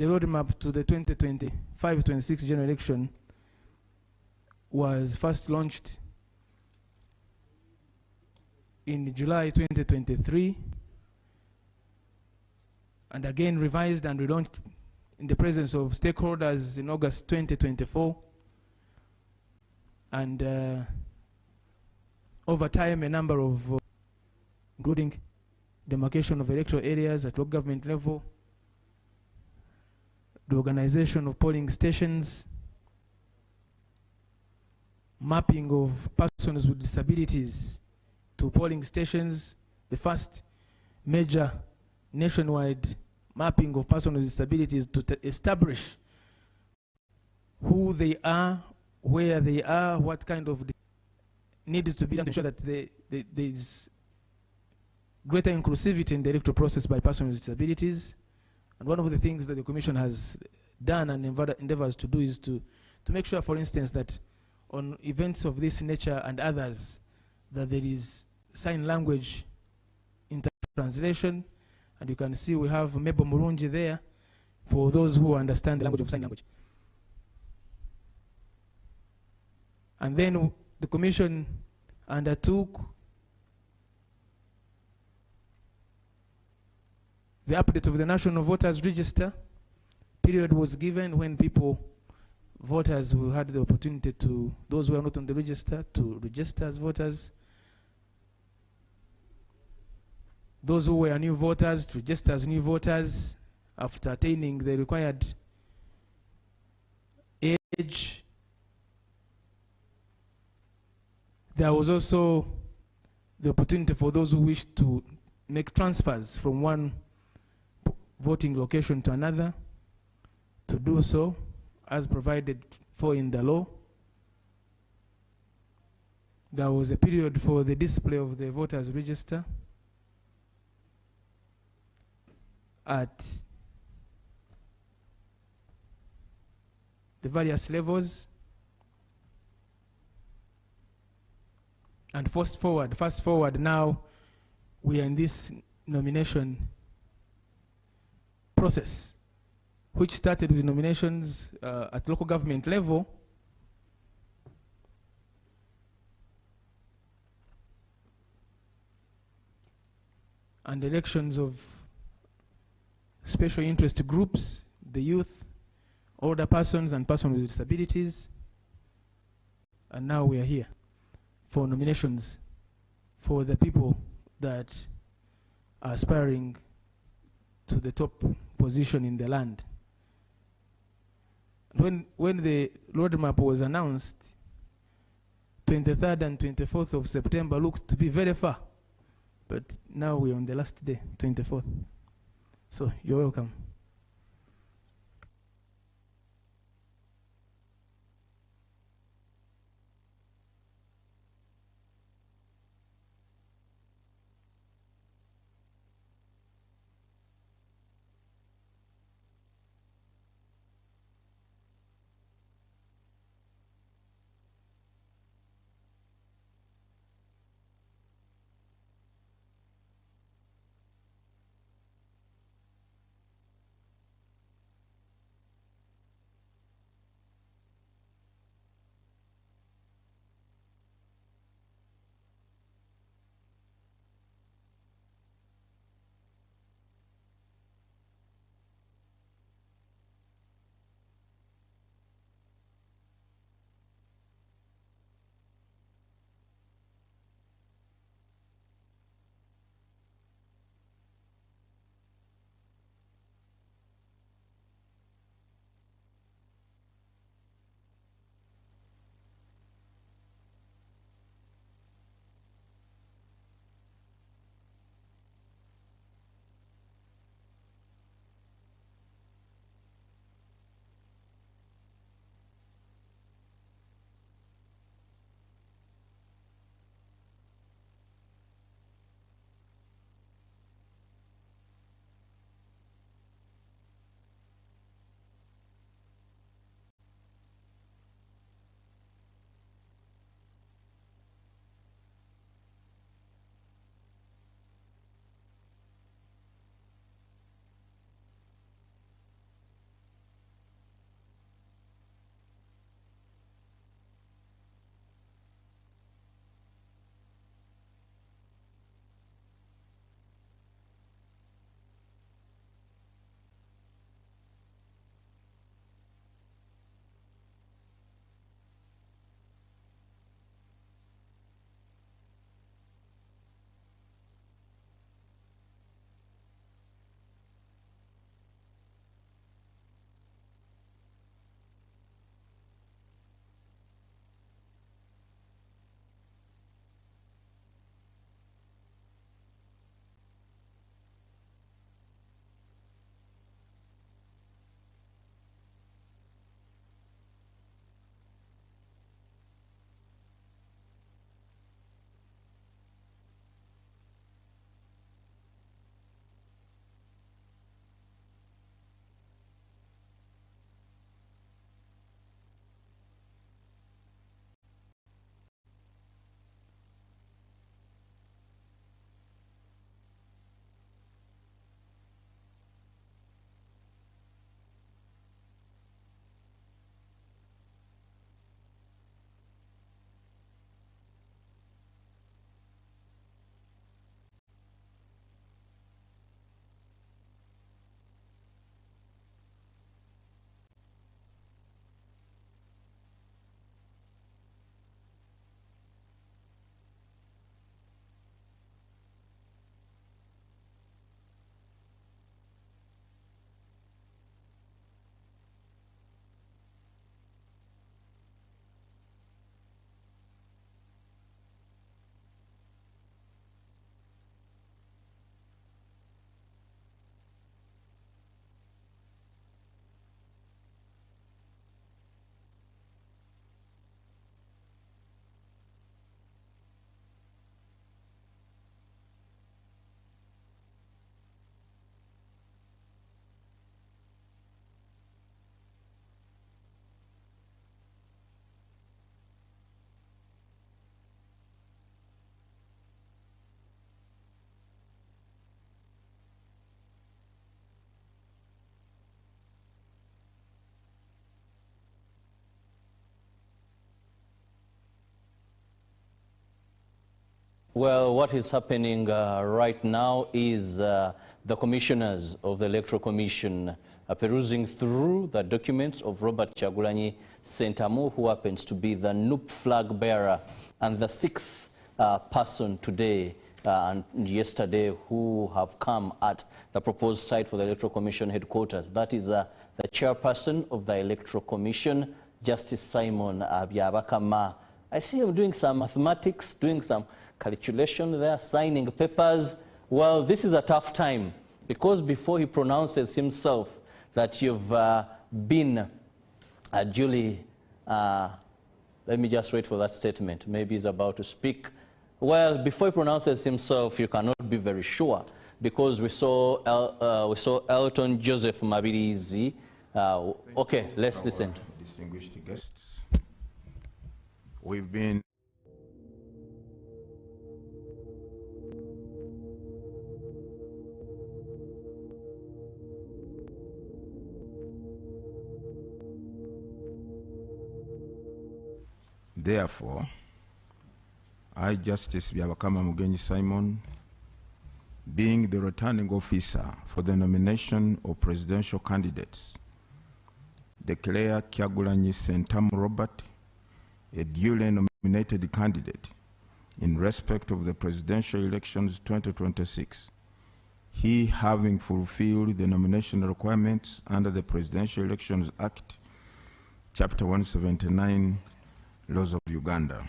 the roadmap to the 2025-26 general election was first launched in July 2023, and again revised and relaunched in the presence of stakeholders in August 2024. And over time, a number of, including demarcation of electoral areas at local government level, the organization of polling stations, mapping of persons with disabilities to polling stations, the first major nationwide mapping of persons with disabilities to establish who they are, where they are, what kind of needs to be done to ensure that there is greater inclusivity in the electoral process by persons with disabilities. And one of the things that the Commission has done and endeavors to do is to make sure, for instance, that on events of this nature and others, that there is sign language translation. And you can see we have Mebo Murunji there for those who understand the language of sign language. And then the Commission undertook the update of the National Voters Register. Period was given when voters who had the opportunity to, those who are not on the register, to register as voters. Those who were new voters to register as new voters after attaining the required age. There was also the opportunity for those who wish to make transfers from one voting location to another to do so as provided for in the law. There was a period for the display of the voters register at the various levels. And fast forward now, we are in this nomination process, which started with nominations at local government level, and elections of special interest groups, the youth, older persons, and persons with disabilities. And now we are here for nominations for the people that are aspiring to the top position in the land. When the roadmap was announced, 23rd and 24th of September looked to be very far, but now we're on the last day, 24th. So you're welcome. Well, what is happening right now is the commissioners of the Electoral Commission are perusing through the documents of Robert Kyagulanyi Ssentamu, who happens to be the NUP flag bearer and the sixth person today and yesterday who have come at the proposed site for the Electoral Commission headquarters. That is the chairperson of the Electoral Commission, Justice Simon Byabakama. I see him doing some mathematics, doing some calculation there, signing papers. Well, this is a tough time because before he pronounces himself that you've been duly, let me just wait for that statement. Maybe he's about to speak. Well, before he pronounces himself, you cannot be very sure because we saw Elton Joseph Mabirizi. Okay, let's listen. Distinguished guests, we've been therefore, I, Justice Byabakama Mugenyi Simon, being the returning officer for the nomination of presidential candidates, declare Kyagulanyi Ssentamu Robert a duly nominated candidate in respect of the presidential elections 2026, he having fulfilled the nomination requirements under the Presidential Elections Act, Chapter 179, Laws of Uganda.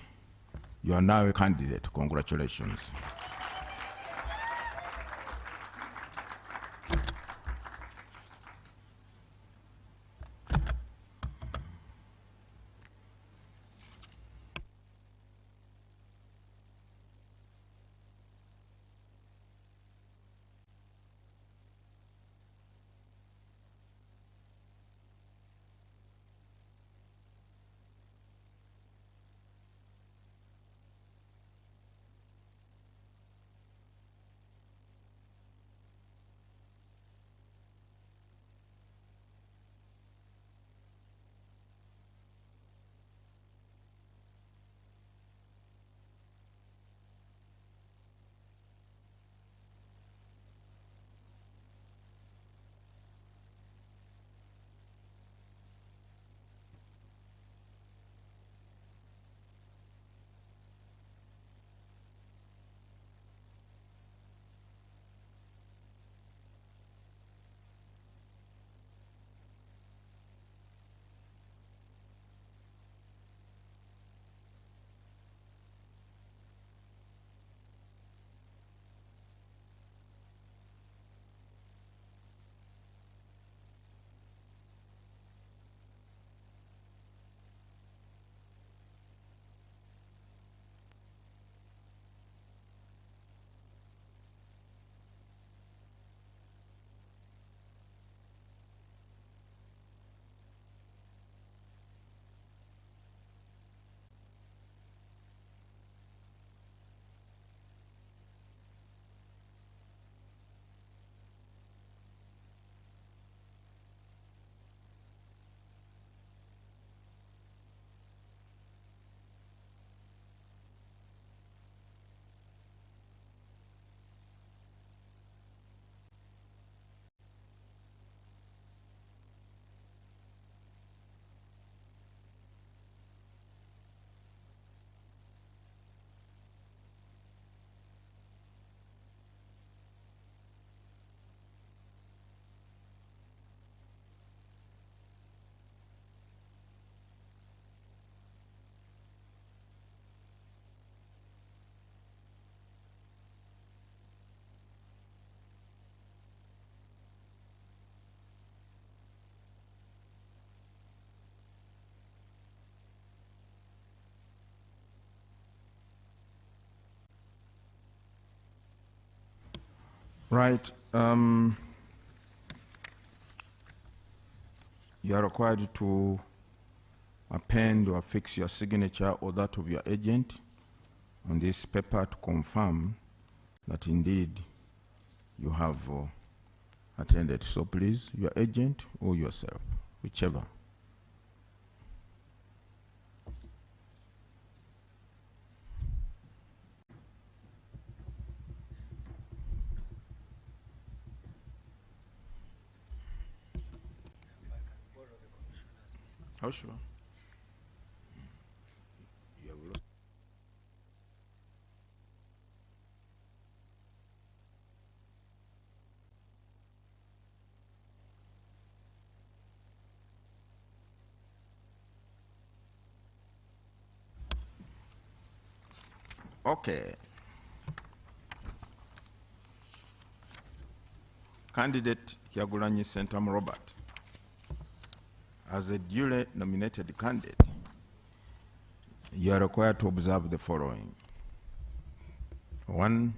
You are now a candidate. Congratulations. Right. You are required to append or affix your signature or that of your agent on this paper to confirm that indeed you have attended. So please, your agent or yourself, whichever. How sure? You have lost. Okay. Candidate Kyagulanyi Ssentamu Robert, as a duly nominated candidate, you are required to observe the following. 1,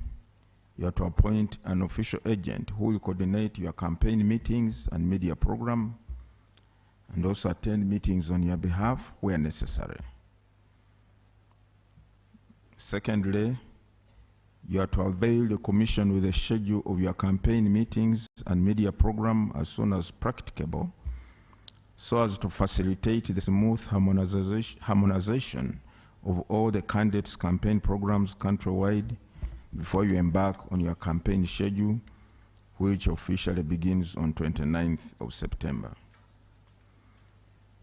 you are to appoint an official agent who will coordinate your campaign meetings and media program, and also attend meetings on your behalf where necessary. Secondly, you are to avail the commission with a schedule of your campaign meetings and media program as soon as practicable, so as to facilitate the smooth harmonization of all the candidates' campaign programs countrywide before you embark on your campaign schedule, which officially begins on 29th of September.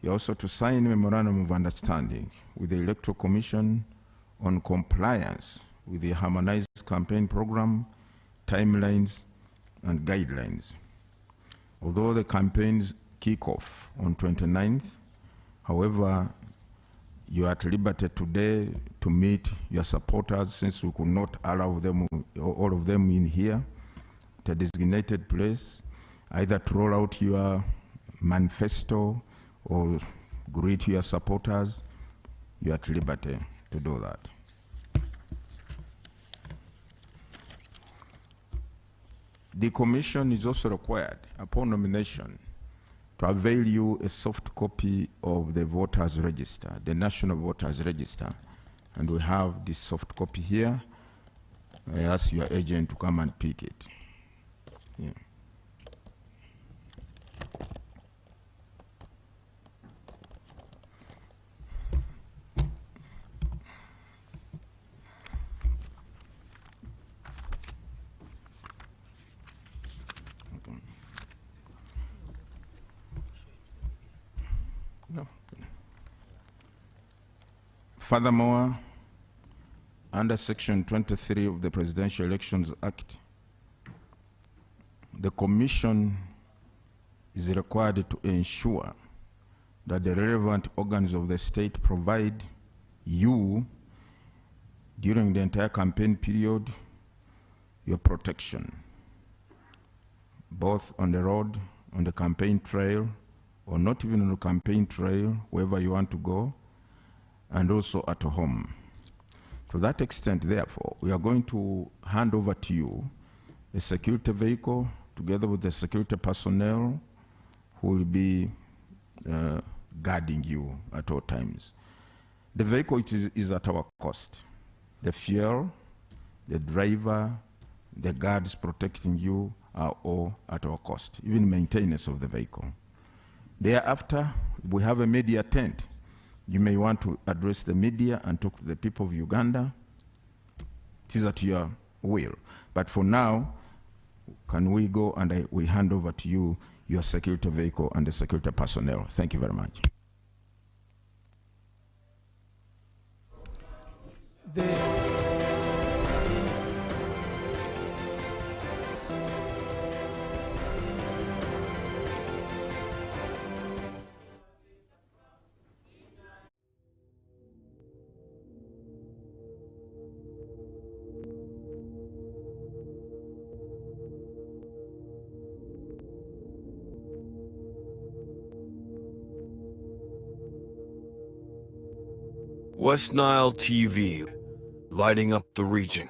You're also to sign a memorandum of understanding with the Electoral Commission on compliance with the harmonized campaign program, timelines, and guidelines. Although the campaigns kick off on 29th, however, you are at liberty today to meet your supporters, since we could not allow them, all of them in here, at a designated place, either to roll out your manifesto or greet your supporters. You are at liberty to do that. The commission is also required, upon nomination, to avail you a soft copy of the voters register, the National Voters Register. And we have this soft copy here. I ask your agent to come and pick it. Yeah. No. Furthermore, under Section 23 of the Presidential Elections Act, the Commission is required to ensure that the relevant organs of the state provide you, during the entire campaign period, your protection, both on the road, on the campaign trail, or not even on the campaign trail, wherever you want to go, and also at home. To that extent, therefore, we are going to hand over to you a security vehicle together with the security personnel who will be guarding you at all times. The vehicle is at our cost. The fuel, the driver, the guards protecting you are all at our cost, even maintenance of the vehicle. Thereafter, we have a media tent. You may want to address the media and talk to the people of Uganda. It is at your will. But for now, can we go and we hand over to you your security vehicle and the security personnel. Thank you very much. West Nile TV, lighting up the region.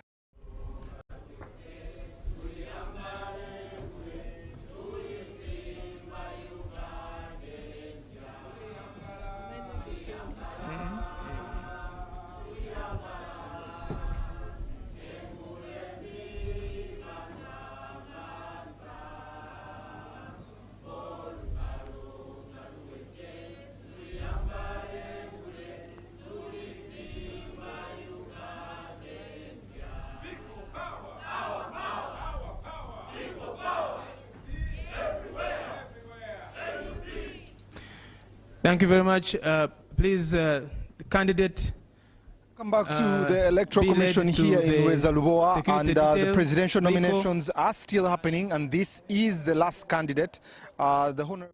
Thank you very much. Please, the candidate. Come back to the Electoral be led Commission to here in the Rwezalubowa, security and the details, presidential vehicle. nominations are still happening, and this is the last candidate. The honor.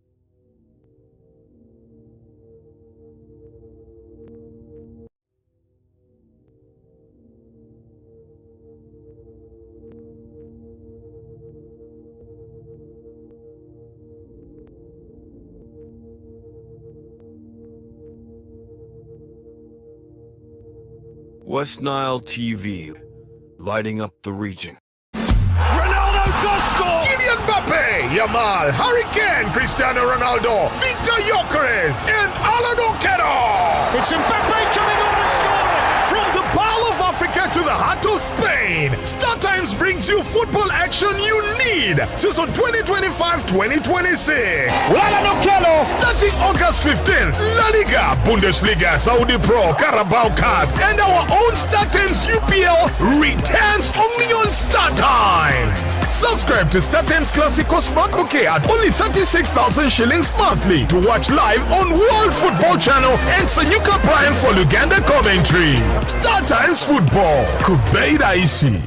West Nile TV, lighting up the region. Ronaldo does score! Kylian Mbappe, Yamal, Harry Kane, Cristiano Ronaldo, Victor Gyökeres, and Alan Oquero! It's Mbappe coming on and scoring! From the Pearl of Africa to the heart of Spain, StarTimes brings you football action you need. Season 2025-2026. Alan Oquero! Starting August 15th, La Liga, Bundesliga, Saudi Pro, Carabao Cup, and our own StarTimes UPL returns only on StarTimes. Subscribe to StarTimes Classico Smart Bouquet at only 36,000 shillings monthly to watch live on World Football Channel and Sanyuka Prime for Luganda commentary. StarTimes Football. Kubeida Isi.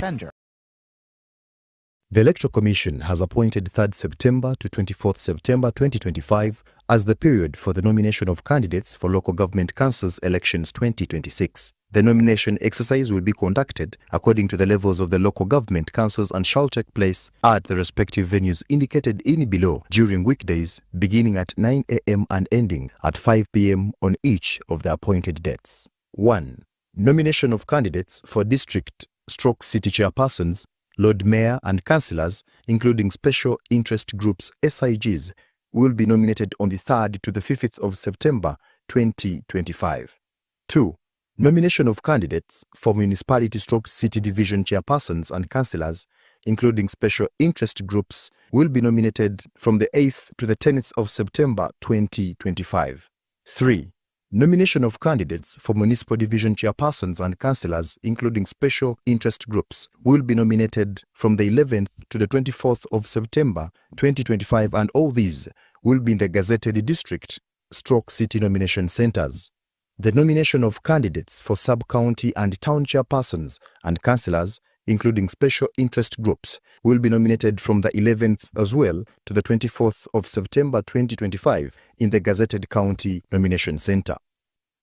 The Electoral Commission has appointed 3rd September to 24th September 2025 as the period for the nomination of candidates for local government councils elections 2026. The nomination exercise will be conducted according to the levels of the local government councils and shall take place at the respective venues indicated in below during weekdays beginning at 9 a.m. and ending at 5 p.m. on each of the appointed dates. 1. Nomination of candidates for district/city chairpersons, Lord Mayor and councillors, including special interest groups SIGs, will be nominated on the 3rd to the 5th of September 2025. 2. Nomination of candidates for municipality/city division chairpersons and councillors, including special interest groups, will be nominated from the 8th to the 10th of September 2025. 3. Nomination of candidates for municipal division chairpersons and councillors, including special interest groups, will be nominated from the 11th to the 24th of September 2025, and all these will be in the gazetted district/city nomination centres. The nomination of candidates for sub-county and town chairpersons and councillors, including special interest groups, will be nominated from the 11th as well to the 24th of September 2025 in the gazetted county nomination centre.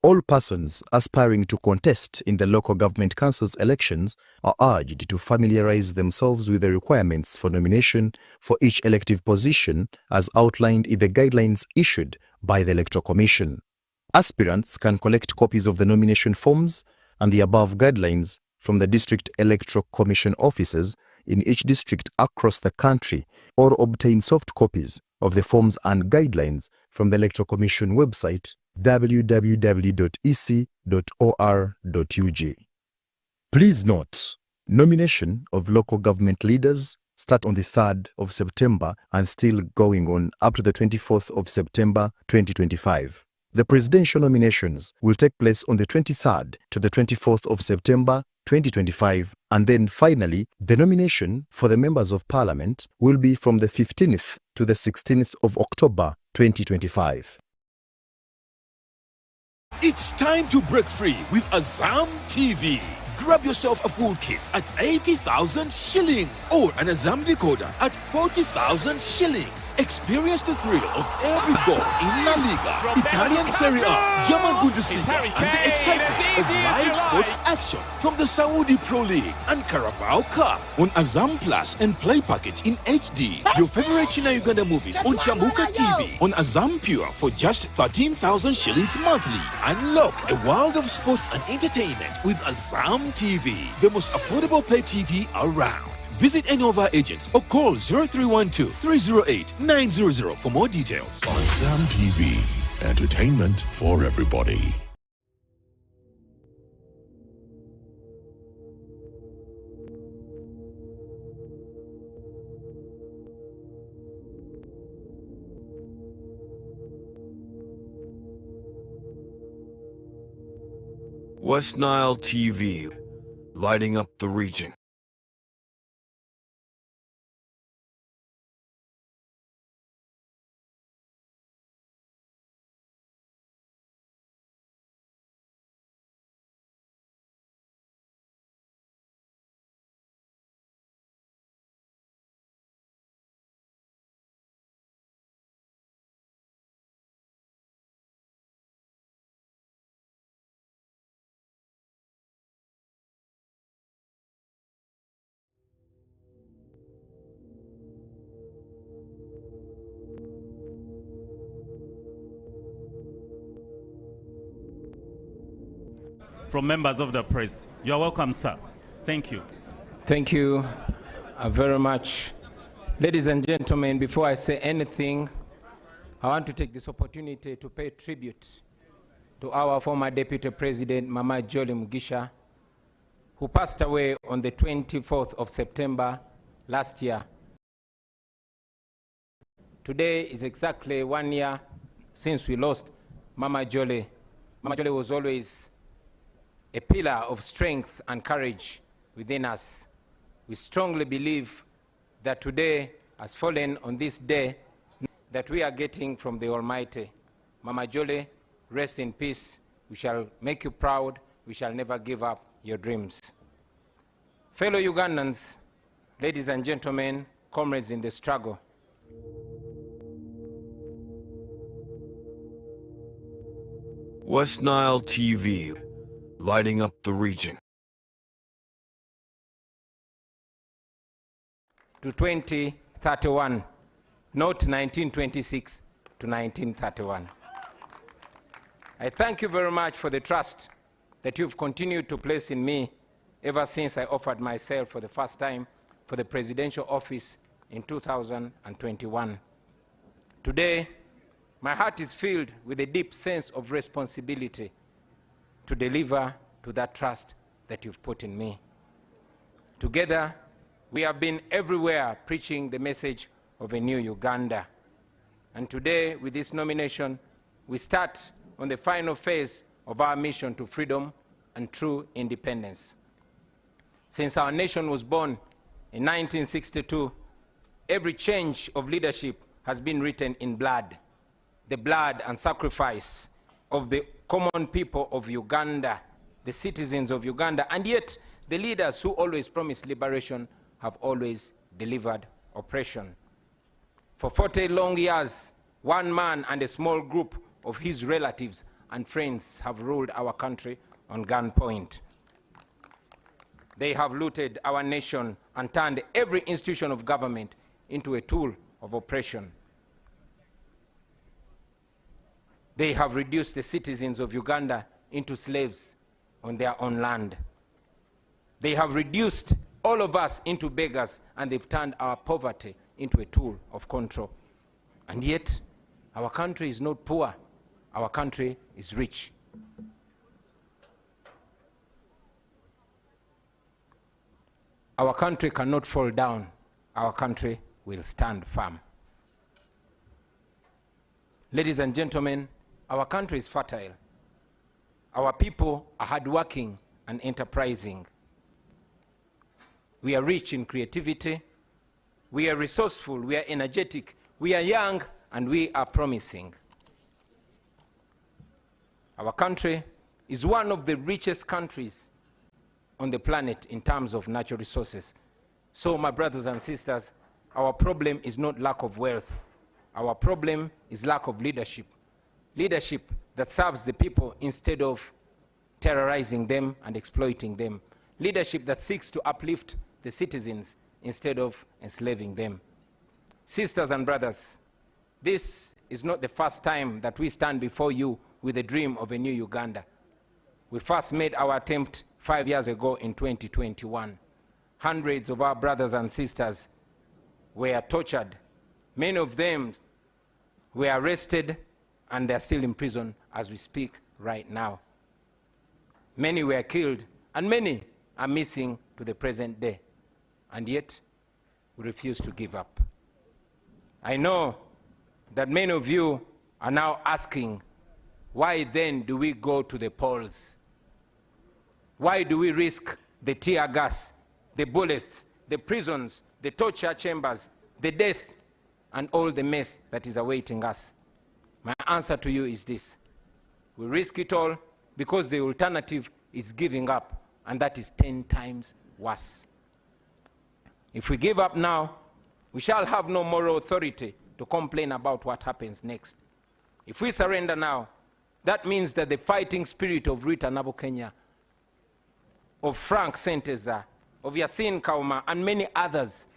All persons aspiring to contest in the local government council's elections are urged to familiarise themselves with the requirements for nomination for each elective position as outlined in the guidelines issued by the Electoral Commission. Aspirants can collect copies of the nomination forms and the above guidelines from the District Electoral Commission offices in each district across the country, or obtain soft copies of the forms and guidelines from the Electoral Commission website www.ec.or.ug. Please note, nomination of local government leaders start on the 3rd of September and still going on up to the 24th of September 2025. The presidential nominations will take place on the 23rd to the 24th of September 2025, and then finally, the nomination for the members of parliament will be from the 15th to the 16th of October 2025. It's time to break free with Azam TV. Grab yourself a full kit at 80,000 shillings or an Azam decoder at 40,000 shillings. Experience the thrill of every goal in La Liga, Italian Serie A, German Bundesliga, and the excitement of live sports action from the Saudi Pro League and Carabao Cup on Azam Plus and Play Package in HD. Your favorite China Uganda movies on Chambuka TV on Azam Pure for just 13,000 shillings monthly. Unlock a world of sports and entertainment with Azam TV, the most affordable Play TV around. Visit any of our agents or call 0312-308-900 for more details. Azam TV, entertainment for everybody. West Nile TV, lighting up the region. from members of the press. You are welcome, sir. Thank you. Thank you very much. Ladies and gentlemen, before I say anything, I want to take this opportunity to pay tribute to our former Deputy President, Mama Jolly Mugisha, who passed away on the 24th of September last year. Today is exactly 1 year since we lost Mama Jolly. Mama Jolly was always a pillar of strength and courage within us. We strongly believe that today has fallen on this day that we are getting from the Almighty. Mama Jolly, rest in peace. We shall make you proud. We shall never give up your dreams. Fellow Ugandans, ladies and gentlemen, comrades in the struggle, West Nile TV, lighting up the region. to 2031, not 1926 to 1931. I thank you very much for the trust that you've continued to place in me ever since I offered myself for the first time for the presidential office in 2021. Today, my heart is filled with a deep sense of responsibility to deliver to that trust that you've put in me. Together, we have been everywhere preaching the message of a new Uganda. And today, with this nomination, we start on the final phase of our mission to freedom and true independence. Since our nation was born in 1962, every change of leadership has been written in blood, the blood and sacrifice of the common people of Uganda, the citizens of Uganda, and yet the leaders who always promised liberation have always delivered oppression. For 40 long years, one man and a small group of his relatives and friends have ruled our country on gunpoint. They have looted our nation and turned every institution of government into a tool of oppression. They have reduced the citizens of Uganda into slaves on their own land. They have reduced all of us into beggars, and they've turned our poverty into a tool of control. And yet, our country is not poor. Our country is rich. Our country cannot fall down. Our country will stand firm. Ladies and gentlemen, our country is fertile. Our people are hardworking and enterprising. We are rich in creativity. We are resourceful. We are energetic. We are young, and we are promising. Our country is one of the richest countries on the planet in terms of natural resources. So, my brothers and sisters, our problem is not lack of wealth. Our problem is lack of leadership. Leadership that serves the people instead of terrorizing them and exploiting them. Leadership that seeks to uplift the citizens instead of enslaving them. Sisters and brothers, this is not the first time that we stand before you with a dream of a new Uganda. We first made our attempt 5 years ago in 2021. Hundreds of our brothers and sisters were tortured. Many of them were arrested, and they're still in prison as we speak right now. Many were killed, and many are missing to the present day. And yet, we refuse to give up. I know that many of you are now asking, why then do we go to the polls? Why do we risk the tear gas, the bullets, the prisons, the torture chambers, the death, and all the mess that is awaiting us? My answer to you is this: we risk it all because the alternative is giving up, and that is 10 times worse. If we give up now, we shall have no moral authority to complain about what happens next. If we surrender now, that means that the fighting spirit of Rita Nabukenya, of Frank Senteza, of Yasin Kauma, and many others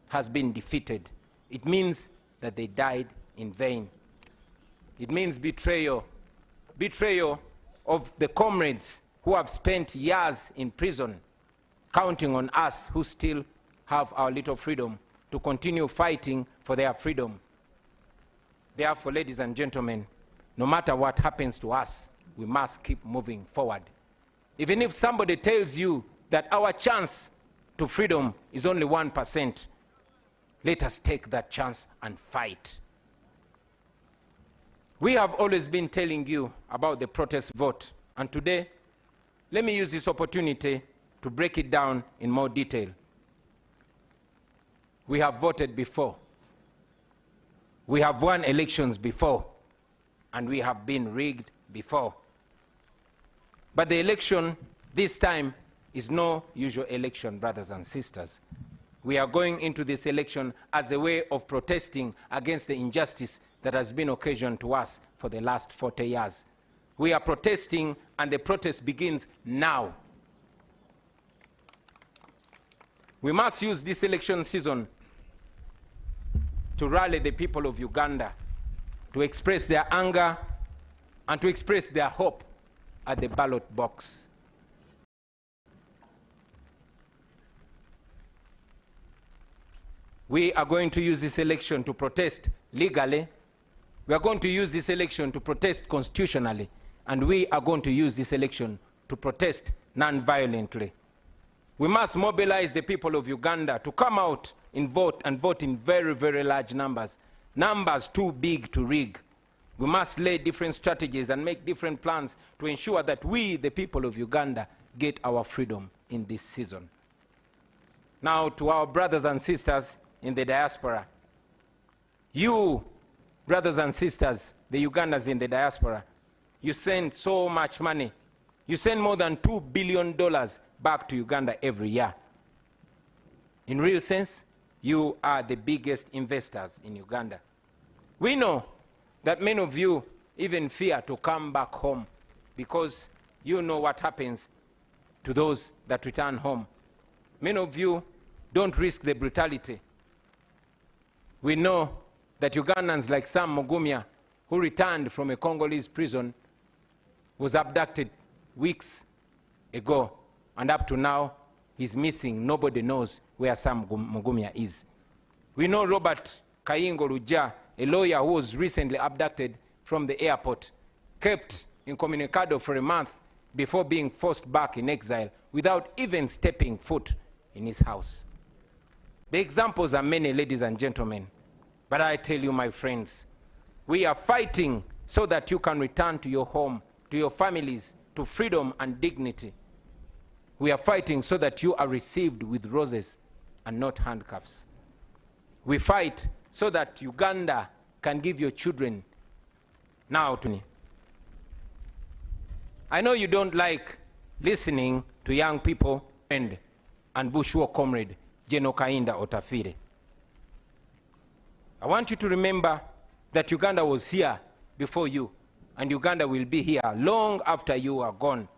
has been defeated. It means that they died in vain. It means betrayal. Betrayal of the comrades who have spent years in prison, counting on us who still have our little freedom to continue fighting for their freedom. Therefore, ladies and gentlemen, no matter what happens to us, we must keep moving forward. Even if somebody tells you that our chance to freedom is only 1%, let us take that chance and fight. We have always been telling you about the protest vote, and today, let me use this opportunity to break it down in more detail. We have voted before. We have won elections before, and we have been rigged before. But the election this time is no usual election, brothers and sisters. We are going into this election as a way of protesting against the injustice that has been occasioned to us for the last 40 years. We are protesting, and the protest begins now. We must use this election season to rally the people of Uganda, to express their anger and to express their hope at the ballot box. We are going to use this election to protest legally. We are going to use this election to protest constitutionally. And we are going to use this election to protest non-violently. We must mobilize the people of Uganda to come out and vote in very, very large numbers. Numbers too big to rig. We must lay different strategies and make different plans to ensure that we, the people of Uganda, get our freedom in this season. Now, to our brothers and sisters in the diaspora, you, brothers and sisters, the Ugandans in the diaspora, you send so much money. You send more than $2 billion back to Uganda every year. In real sense, you are the biggest investors in Uganda. We know that many of you even fear to come back home because you know what happens to those that return home. Many of you don't risk the brutality. We know that Ugandans like Sam Mugumya, who returned from a Congolese prison, was abducted weeks ago, and up to now, he's missing. Nobody knows where Sam Mugumya is. We know Robert Kayingo Luja, a lawyer who was recently abducted from the airport, kept incommunicado for a month before being forced back in exile without even stepping foot in his house. The examples are many, ladies and gentlemen, but I tell you, my friends, we are fighting so that you can return to your home, to your families, to freedom and dignity. We are fighting so that you are received with roses and not handcuffs. We fight so that Uganda can give your children now to me. I know you don't like listening to young people and Bush War comrade General Kainda Otafire. I want you to remember that Uganda was here before you, and Uganda will be here long after you are gone.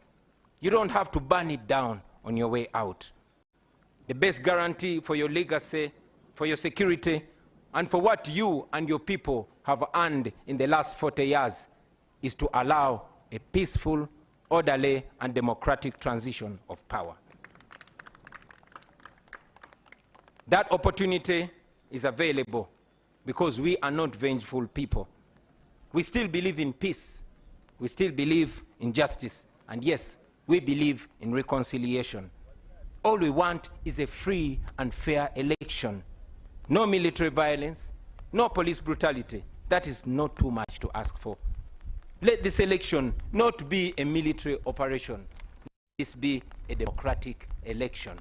You don't have to burn it down on your way out. The best guarantee for your legacy, for your security, and for what you and your people have earned in the last 40 years is to allow a peaceful, orderly, and democratic transition of power. That opportunity is available because we are not vengeful people. We still believe in peace. We still believe in justice. And yes, we believe in reconciliation. All we want is a free and fair election. No military violence, no police brutality. That is not too much to ask for. Let this election not be a military operation. Let this be a democratic election.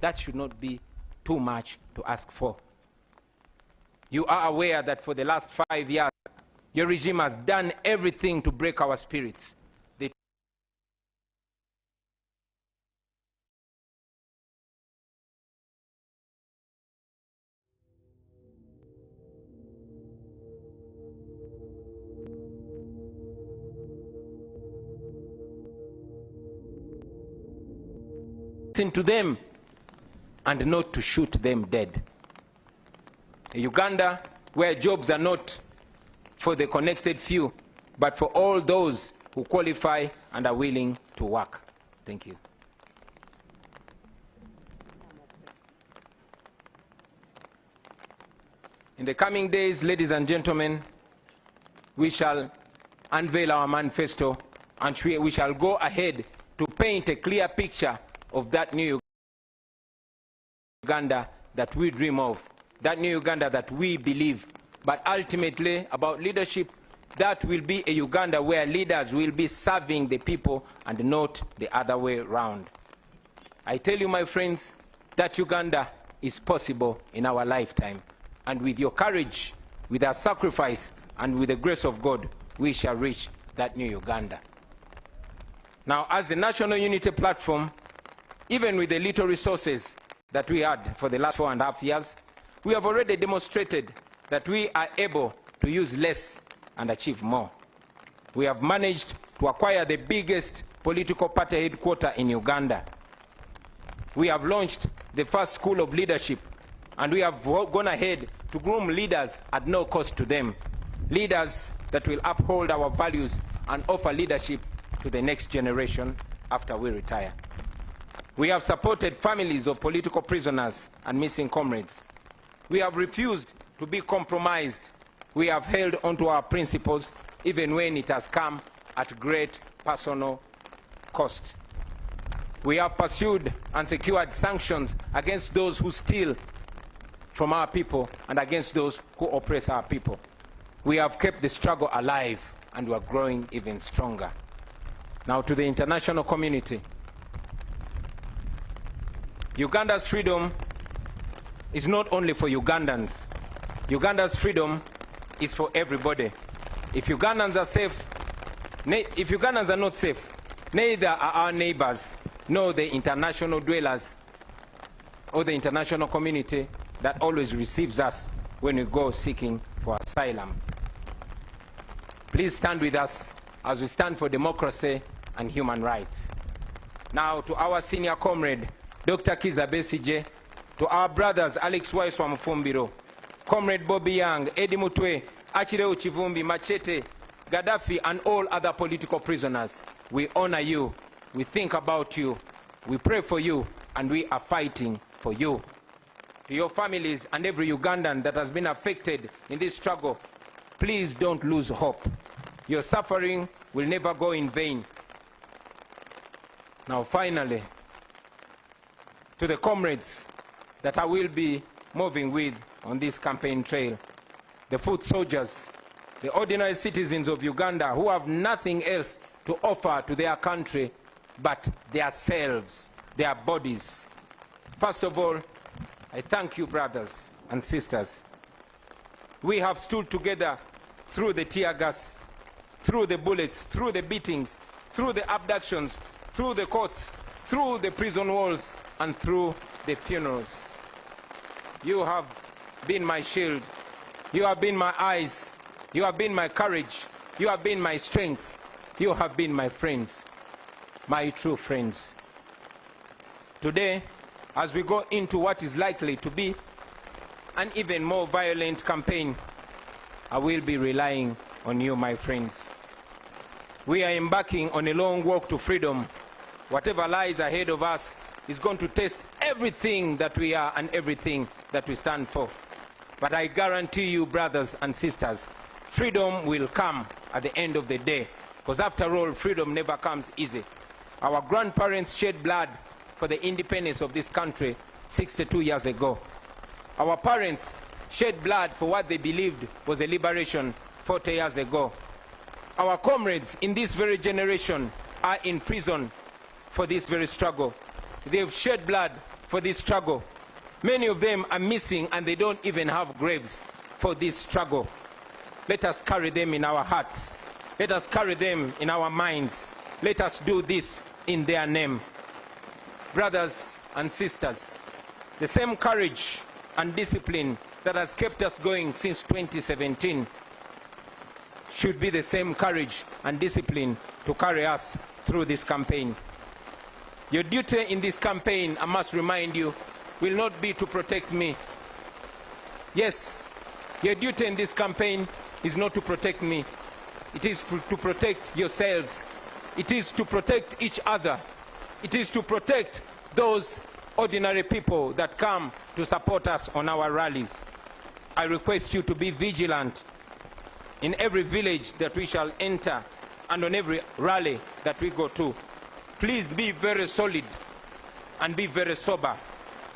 That should not be too much to ask for. You are aware that for the last 5 years, your regime has done everything to break our spirits. Listen to them and not to shoot them dead. A Uganda where jobs are not for the connected few, but for all those who qualify and are willing to work. Thank you. In the coming days, ladies and gentlemen, we shall unveil our manifesto, and we shall go ahead to paint a clear picture of that new Uganda that we dream of, that new Uganda that we believe. But ultimately, about leadership, that will be a Uganda where leaders will be serving the people and not the other way around. I tell you, my friends, that Uganda is possible in our lifetime. And with your courage, with our sacrifice, and with the grace of God, we shall reach that new Uganda. Now, as the National Unity Platform, even with the little resources that we had for the last 4.5 years, we have already demonstrated that we are able to use less and achieve more. We have managed to acquire the biggest political party headquarters in Uganda. We have launched the first school of leadership, and we have gone ahead to groom leaders at no cost to them. Leaders that will uphold our values and offer leadership to the next generation after we retire. We have supported families of political prisoners and missing comrades. We have refused to be compromised. We have held onto our principles even when it has come at great personal cost. We have pursued and secured sanctions against those who steal from our people and against those who oppress our people. We have kept the struggle alive, and we are growing even stronger. Now, to the international community, Uganda's freedom is not only for Ugandans. Uganda's freedom is for everybody. If Ugandans are safe, if Ugandans are not safe, neither are our neighbors, nor the international dwellers or the international community that always receives us when we go seeking for asylum. Please stand with us as we stand for democracy and human rights. Now, to our senior comrade, Dr. Kizza Besigye, to our brothers Alex Waiswa Mufumbiro, Comrade Bobby Young, Eddie Mutwe, Achireu Chivumbi, Machete, Gaddafi, and all other political prisoners, we honor you, we think about you, we pray for you, and we are fighting for you. To your families and every Ugandan that has been affected in this struggle, please don't lose hope. Your suffering will never go in vain. Now, finally, to the comrades that I will be moving with on this campaign trail, the foot soldiers, the ordinary citizens of Uganda who have nothing else to offer to their country but their selves, their bodies. First of all, I thank you, brothers and sisters. We have stood together through the tear gas, through the bullets, through the beatings, through the abductions, through the courts, through the prison walls, and through the funerals. You have been my shield. You have been my eyes. You have been my courage. You have been my strength. You have been my friends, my true friends. Today, as we go into what is likely to be an even more violent campaign, I will be relying on you, my friends. We are embarking on a long walk to freedom. Whatever lies ahead of us is going to test everything that we are and everything that we stand for. But I guarantee you, brothers and sisters, freedom will come at the end of the day, because after all, freedom never comes easy. Our grandparents shed blood for the independence of this country 62 years ago. Our parents shed blood for what they believed was a liberation 40 years ago. Our comrades in this very generation are in prison for this very struggle. They've shed blood for this struggle. Many of them are missing, and they don't even have graves for this struggle. Let us carry them in our hearts. Let us carry them in our minds. Let us do this in their name. Brothers and sisters, the same courage and discipline that has kept us going since 2017 should be the same courage and discipline to carry us through this campaign. Your duty in this campaign, I must remind you, will not be to protect me. Yes, your duty in this campaign is not to protect me. It is to protect yourselves. It is to protect each other. It is to protect those ordinary people that come to support us on our rallies. I request you to be vigilant in every village that we shall enter and on every rally that we go to. Please be very solid and be very sober.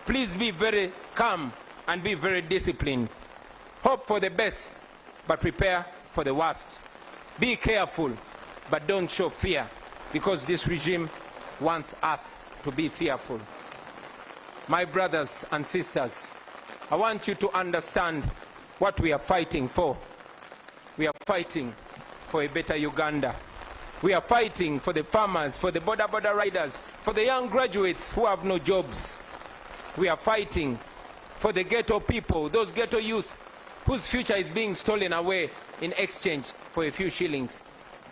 Please be very calm and be very disciplined. Hope for the best, but prepare for the worst. Be careful, but don't show fear, because this regime wants us to be fearful. My brothers and sisters, I want you to understand what we are fighting for. We are fighting for a better Uganda. We are fighting for the farmers, for the border riders, for the young graduates who have no jobs. We are fighting for the ghetto people, those ghetto youth whose future is being stolen away in exchange for a few shillings.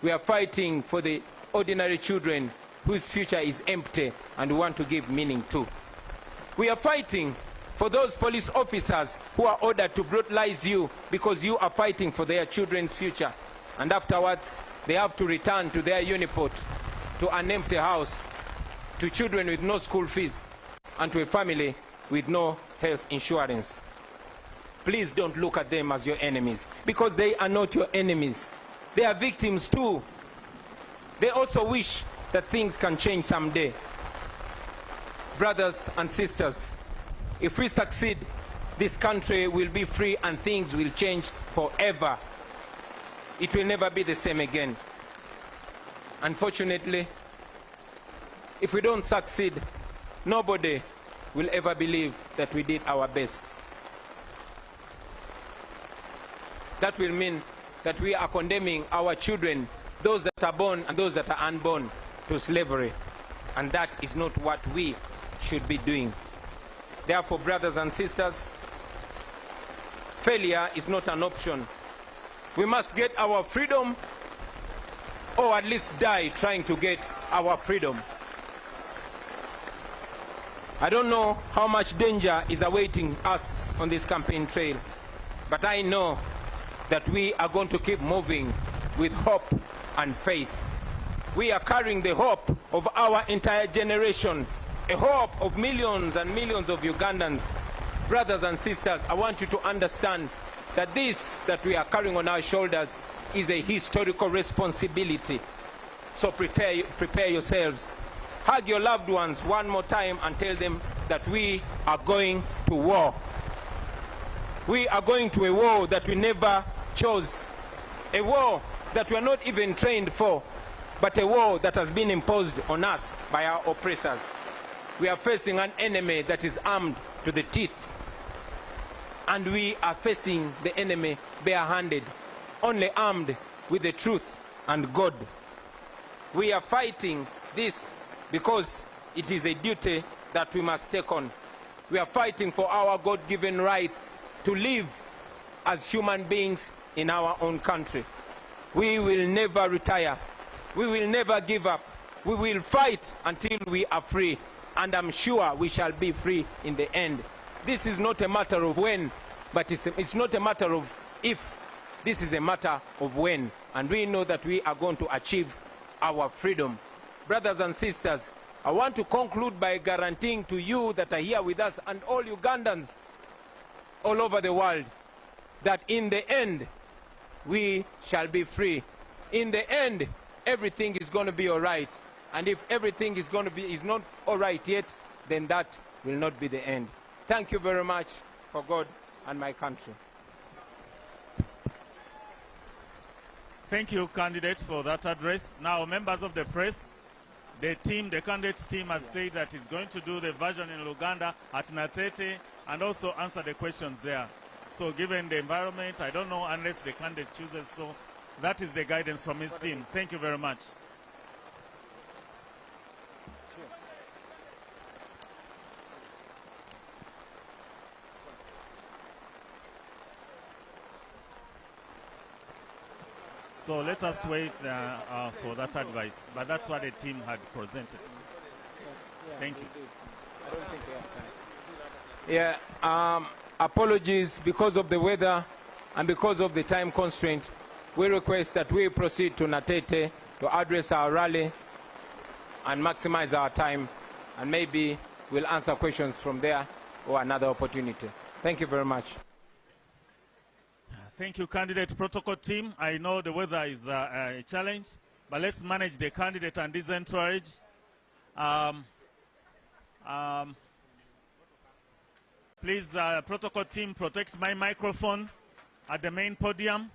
We are fighting for the ordinary children whose future is empty and we want to give meaning to. We are fighting for those police officers who are ordered to brutalize you because you are fighting for their children's future, and afterwards they have to return to their uniport, to an empty house, to children with no school fees, and to a family with no health insurance. Please don't look at them as your enemies, because they are not your enemies. They are victims too. They also wish that things can change someday. Brothers and sisters, if we succeed, this country will be free and things will change forever. It will never be the same again. Unfortunately, if we don't succeed, nobody will ever believe that we did our best. That will mean that we are condemning our children, those that are born and those that are unborn, to slavery. And that is not what we should be doing. Therefore, brothers and sisters, failure is not an option. We must get our freedom, or at least die trying to get our freedom. I don't know how much danger is awaiting us on this campaign trail, but I know that we are going to keep moving with hope and faith. We are carrying the hope of our entire generation, a hope of millions and millions of Ugandans. Brothers and sisters, I want you to understand that this that we are carrying on our shoulders is a historical responsibility. So prepare yourselves. Hug your loved ones one more time and tell them that we are going to war. We are going to a war that we never chose, a war that we are not even trained for, but a war that has been imposed on us by our oppressors. We are facing an enemy that is armed to the teeth, and we are facing the enemy barehanded, only armed with the truth and God. We are fighting this because it is a duty that we must take on. We are fighting for our God-given right to live as human beings in our own country. We will never retire. We will never give up. We will fight until we are free, and I'm sure we shall be free in the end. This is not a matter of when, but it's not a matter of if. This is a matter of when, and we know that we are going to achieve our freedom. Brothers and sisters, I want to conclude by guaranteeing to you that are here with us and all Ugandans all over the world that in the end we shall be free. In the end, everything is going to be all right. And if everything is not all right yet, then that will not be the end. Thank you very much for God and my country. Thank you, candidates, for that address. Now, members of the press, the candidates team has said that it's going to do the version in Luganda at Natete and also answer the questions there. So given the environment, I don't know unless the candidate chooses, so that is the guidance from his team. Thank you very much. So let us wait for that advice. But that's what the team had presented. Thank you. Yeah, apologies because of the weather and because of the time constraint. We request that we proceed to Natete to address our rally. and maximize our time, and maybe we'll answer questions from there or another opportunity. Thank you very much. Thank you, candidate protocol team. I know the weather is a challenge, but let's manage the candidate and his entourage. Please, protocol team, protect my microphone at the main podium.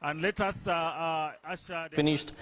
And let us usher the... Finished.